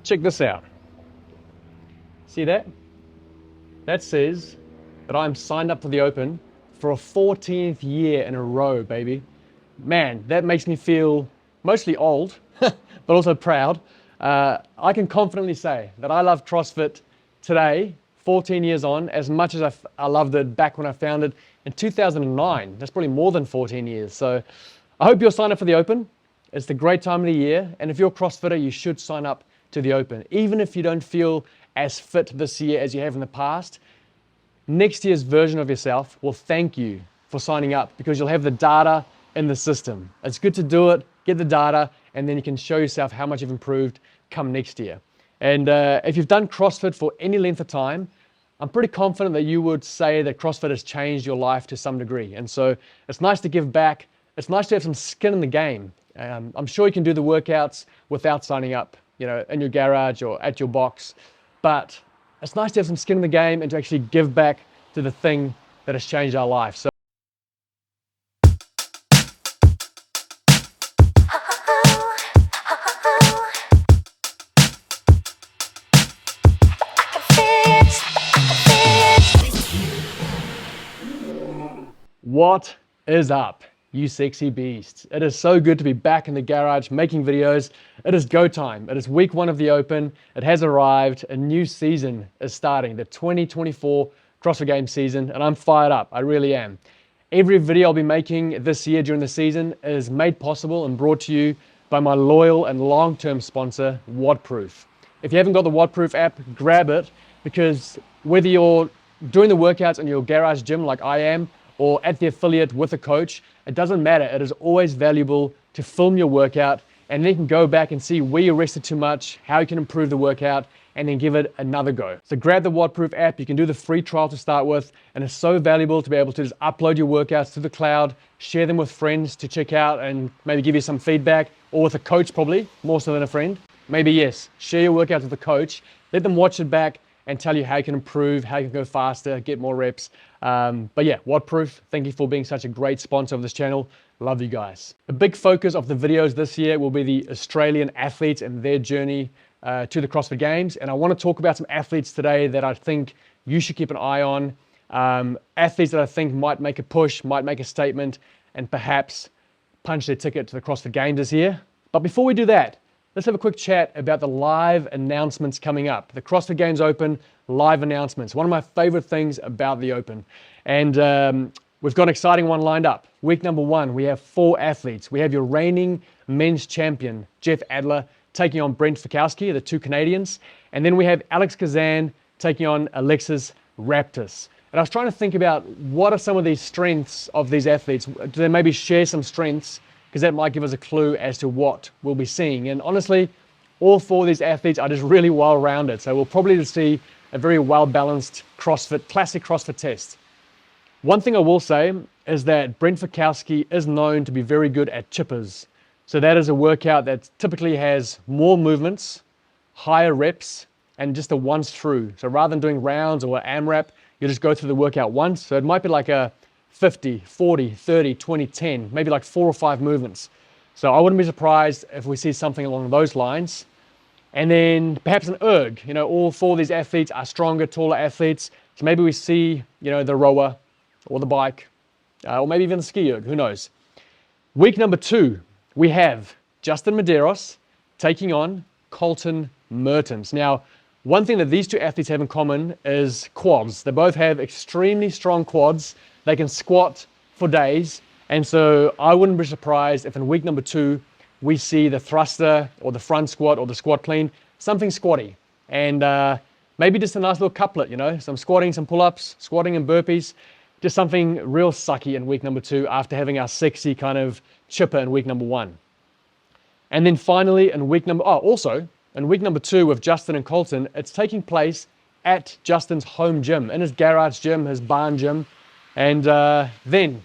check this out. See that? That says that I'm signed up for the Open for a 14th year in a row, baby. Man, that makes me feel mostly old, but also proud. I can confidently say that I love CrossFit today, 14 years on, as much as I loved it back when I founded in 2009. That's probably more than 14 years. So I hope you're signed up for the Open. It's the great time of the year. And if you're a CrossFitter, you should sign up to the Open. Even if you don't feel as fit this year as you have in the past, next year's version of yourself will thank you for signing up because you'll have the data in the system. It's good to do it, get the data, and then you can show yourself how much you've improved come next year. And if you've done CrossFit for any length of time, I'm pretty confident that you would say that CrossFit has changed your life to some degree. And so it's nice to give back. It's nice to have some skin in the game. I'm sure you can do the workouts without signing up, in your garage or at your box. But it's nice to have some skin in the game and to actually give back to the thing that has changed our life. So what is up, you sexy beasts? It is so good to be back in the garage making videos. It is go time. It is week 1 of the Open. It has arrived. A new season is starting, the 2024 CrossFit Games season, and I'm fired up. I really am. Every video I'll be making this year during the season is made possible and brought to you by my loyal and long-term sponsor, WODproof. If you haven't got the WODproof app, grab it, because whether you're doing the workouts in your garage gym like I am, or at the affiliate with a coach, it doesn't matter. It is always valuable to film your workout, and then you can go back and see where you rested too much, how you can improve the workout, and then give it another go. So grab the WODproof app. You can do the free trial to start with, and it's so valuable to be able to just upload your workouts to the cloud, share them with friends to check out and maybe give you some feedback, or with a coach probably, more so than a friend. Maybe yes, share your workouts with a coach, let them watch it back, and tell you how you can improve, how you can go faster, get more reps. But yeah, WODproof, thank you for being such a great sponsor of this channel. Love you guys. A big focus of the videos this year will be the Australian athletes and their journey to the CrossFit Games. And I want to talk about some athletes today that I think you should keep an eye on. Athletes that I think might make a push, might make a statement, and perhaps punch their ticket to the CrossFit Games this year. But before we do that, let's have a quick chat about the live announcements coming up. The CrossFit Games Open live announcements. One of my favorite things about the Open. And we've got an exciting one lined up. Week number 1, we have 4 athletes. We have your reigning men's champion, Jeff Adler, taking on Brent Fikowski, the 2 Canadians. And then we have Alex Kazan taking on Alexis Raptis. And I was trying to think about what are some of these strengths of these athletes. Do they maybe share some strengths? Because that might give us a clue as to what we'll be seeing. And honestly, all 4 of these athletes are just really well-rounded. So we'll probably just see a very well-balanced CrossFit, classic CrossFit test. One thing I will say is that Brent Fikowski is known to be very good at chippers. So that is a workout that typically has more movements, higher reps, and just a once through. So rather than doing rounds or AMRAP, you just go through the workout once. So it might be like a 50, 40, 30, 20, 10, maybe like 4 or 5 movements. So I wouldn't be surprised if we see something along those lines. And then perhaps an erg. All 4 of these athletes are stronger, taller athletes. So maybe we see, the rower or the bike, or maybe even the ski erg, who knows. Week number 2, we have Justin Medeiros taking on Colton Mertens. Now, one thing that these 2 athletes have in common is quads. They both have extremely strong quads. They can squat for days. And so I wouldn't be surprised if in week number 2, we see the thruster or the front squat or the squat clean, something squatty. And maybe just a nice little couplet, some squatting, some pull-ups, squatting and burpees, just something real sucky in week number 2 after having our sexy kind of chipper in week number 1. And then finally in week number, also in week number 2 with Justin and Colton, it's taking place at Justin's home gym, in his garage gym, his barn gym. And then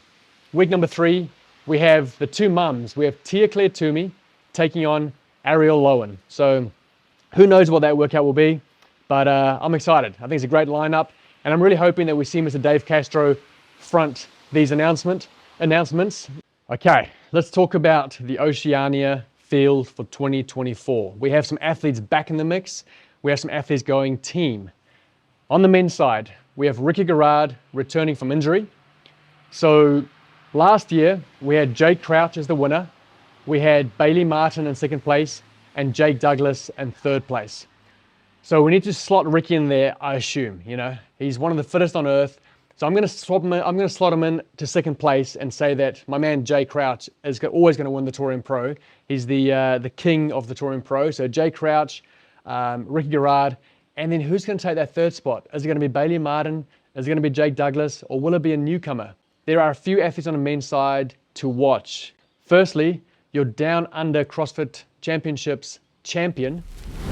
week number 3, we have the 2 mums. We have Tia-Clair Toomey taking on Ariel Lowen. So who knows what that workout will be, but I'm excited. I think it's a great lineup, and I'm really hoping that we see Mr. Dave Castro front these announcements. Okay, let's talk about the Oceania Field for 2024. We have some athletes back in the mix. We have some athletes going team. On the men's side, we have Wykie returning from injury. So last year, we had Jake Crouch as the winner. We had Bailey Martin in second place and Jake Douglas in third place. So we need to slot Wykie in there, I assume. You know, he's one of the fittest on earth. So I'm going to slot him in to second place and say that my man Jay Crouch is always going to win the Torian Pro. He's the king of the Torian Pro. So Jay Crouch, Wykie Garrard, and then who's going to take that third spot? Is it going to be Bailey Martin? Is it going to be Jake Douglas? Or will it be a newcomer? There are a few athletes on the men's side to watch. Firstly, your Down Under CrossFit Championships champion,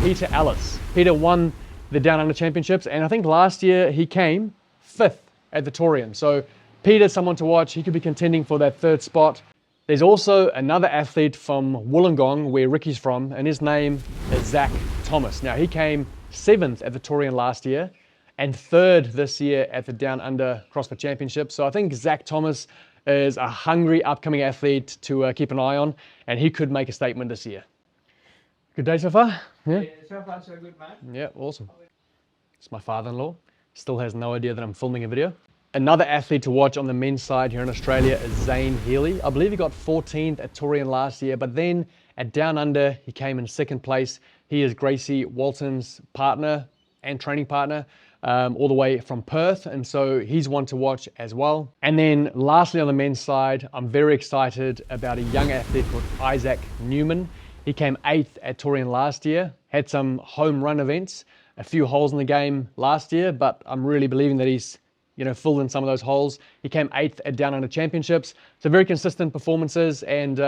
Peter Ellis. Peter won the Down Under Championships, and I think last year he came 5th at the Torian. So Peter's someone to watch. He could be contending for that third spot. There's also another athlete from Wollongong, where Ricky's from, and his name is Zach Thomas. Now, he came 7th at the Torian last year and 3rd this year at the Down Under CrossFit Championship. So I think Zach Thomas is a hungry upcoming athlete to keep an eye on, and he could make a statement this year. Good day so far? Yeah, so far so good, mate. Yeah, awesome. It's my father-in-law. Still has no idea that I'm filming a video. Another athlete to watch on the men's side here in Australia is Zane Hy. I believe he got 14th at Torian last year, but then at Down Under, he came in 2nd place. He is Gracie Walton's partner and training partner, all the way from Perth, and so he's one to watch as well. And then lastly on the men's side, I'm very excited about a young athlete called Isaac Newman. He came 8th at Torian last year, had some home run events, a few holes in the game last year, but I'm really believing that he's filled in some of those holes. He came 8th at Down Under Championships. So very consistent performances, and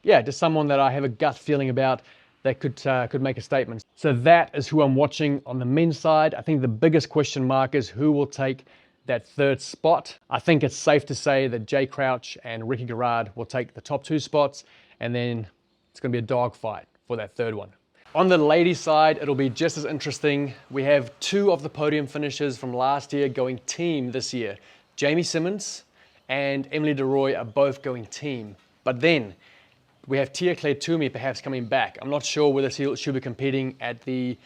yeah, just someone that I have a gut feeling about that could make a statement. So that is who I'm watching on the men's side. I think the biggest question mark is who will take that third spot. I think it's safe to say that Jay Crouch and Wykie Garrard will take the top 2 spots, and then it's going to be a dogfight for that third one. On the ladies' side, it'll be just as interesting. We have 2 of the podium finishers from last year going team this year. Jamie Simmons and Emily DeRoy are both going team. But then we have Tia-Clair perhaps coming back. I'm not sure whether she'll be competing at the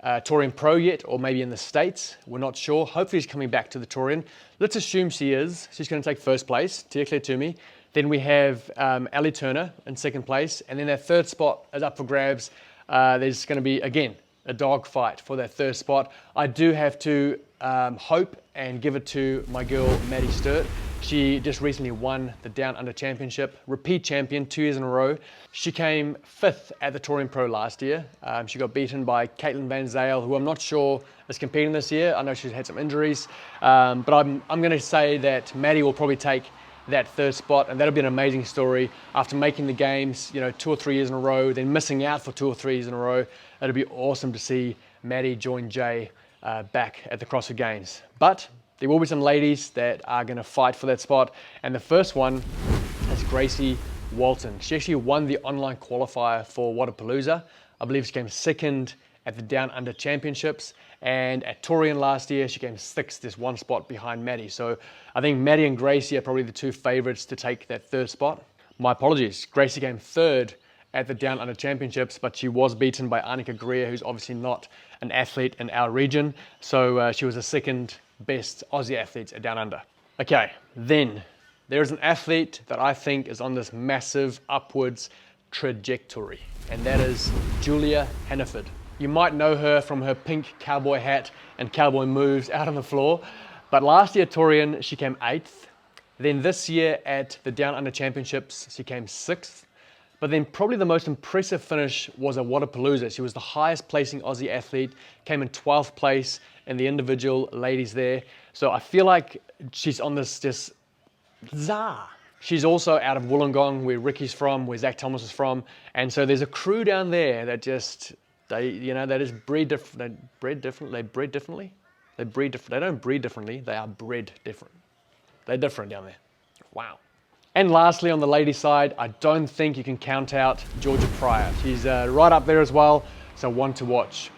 Torian Pro yet, or maybe in the States. We're not sure. Hopefully she's coming back to the Torian. Let's assume she is. She's going to take first place, Tia-Clair Toomey. Then we have Ali Turner in 2nd place. And then that third spot is up for grabs. There's going to be, again, a dogfight for that third spot. I do have to hope and give it to my girl, Maddie Stewart. She just recently won the Down Under Championship, repeat champion 2 years in a row. She came 5th at the Torian Pro last year. She got beaten by Caitlin Van Zale, who I'm not sure is competing this year. I know she's had some injuries, but I'm going to say that Maddie will probably take that third spot, and that'll be an amazing story after making the games 2 or 3 years in a row, then missing out for 2 or 3 years in a row. It'll be awesome to see Maddie join Jay back at the CrossFit Games. But there will be some ladies that are going to fight for that spot, and the first one is Gracie Walton. She actually won the online qualifier for Wadapalooza. I believe she came 2nd at the Down Under Championships, and at Torian last year she came 6th, just 1 spot behind Maddie. So I think Maddie and Gracie are probably the 2 favorites to take that third spot. My apologies, Gracie came 3rd at the Down Under Championships, but she was beaten by Annika Greer, who's obviously not an athlete in our region. So she was the 2nd best Aussie athlete at Down Under. Okay, then there is an athlete that I think is on this massive upwards trajectory, and that is Julia Hanford. You might know her from her pink cowboy hat and cowboy moves out on the floor, but last year at Torian she came 8th. Then this year at the Down Under Championships she came 6th. But then probably the most impressive finish was at Wadapalooza. She was the highest placing Aussie athlete, came in 12th place in the individual ladies there. So I feel like she's on this just zah. She's also out of Wollongong, where Ricky's from, where Zach Thomas is from. And so there's a crew down there that just, they just breed different. They breed differently. They don't breed differently. They are bred different. They're different down there. Wow. And lastly, on the ladies' side, I don't think you can count out Georgia Pryor. She's right up there as well, so one to watch.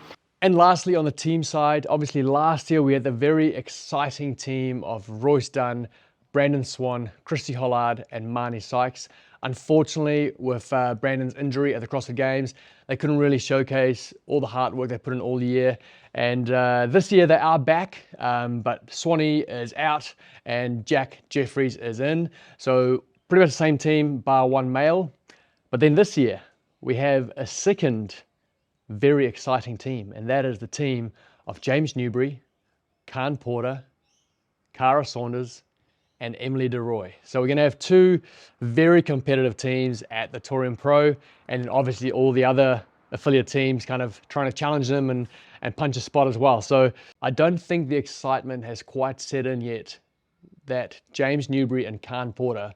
And lastly, on the team side, obviously last year we had the very exciting team of Royce Dunn, Brandon Swan, Christy Hollard, and Marnie Sykes. Unfortunately, with Brandon's injury at the CrossFit Games, they couldn't really showcase all the hard work they put in all year. And this year they are back, but Swanee is out and Jack Jeffries is in. So pretty much the same team, bar one male. But then this year, we have a second very exciting team, and that is the team of James Newbury, Khan Porter, Cara Saunders, and Emily DeRoy. So we're going to have two very competitive teams at the Torium Pro, and obviously all the other affiliate teams kind of trying to challenge them and punch a spot as well. So I don't think the excitement has quite set in yet that James Newbury and Khan Porter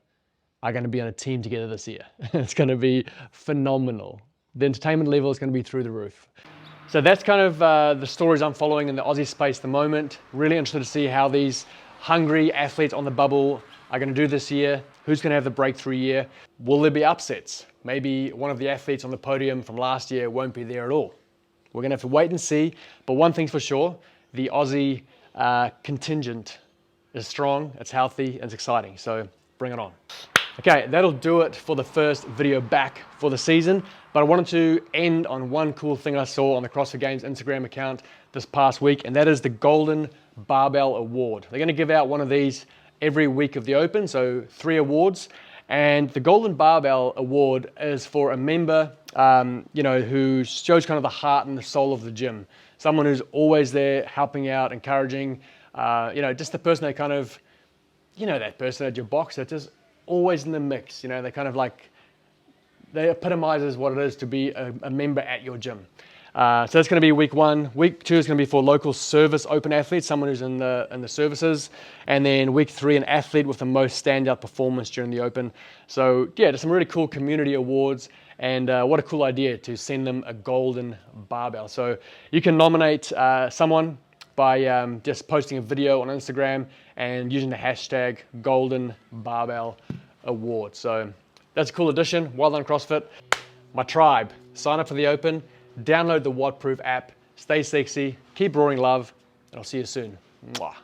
are going to be on a team together this year. It's going to be phenomenal. The entertainment level is going to be through the roof. So that's kind of the stories I'm following in the Aussie space at the moment. Really interested to see how these hungry athletes on the bubble are going to do this year. Who's going to have the breakthrough year? Will there be upsets? Maybe one of the athletes on the podium from last year won't be there at all. We're going to have to wait and see. But one thing's for sure, the Aussie contingent is strong, it's healthy, and it's exciting. So bring it on. Okay, that'll do it for the first video back for the season. But I wanted to end on one cool thing I saw on the CrossFit Games Instagram account this past week, and that is the Golden Barbell Award. They're going to give out one of these every week of the Open, so 3 awards. And the Golden Barbell Award is for a member, who shows kind of the heart and the soul of the gym. Someone who's always there, helping out, encouraging, just the person that kind of, that person at your box that's just always in the mix. They kind of like, they epitomizes what it is to be a member at your gym. So that's going to be week 1. Week 2 is going to be for local service open athletes, someone who's in the services. And then week 3, an athlete with the most standout performance during the Open. So yeah, there's some really cool community awards, and what a cool idea to send them a golden barbell. So you can nominate someone by just posting a video on Instagram and using the hashtag Golden Barbell Award. So that's a cool addition. Well done, CrossFit. My tribe, sign up for the Open, download the Wattproof app, stay sexy, keep roaring love, and I'll see you soon. Mwah.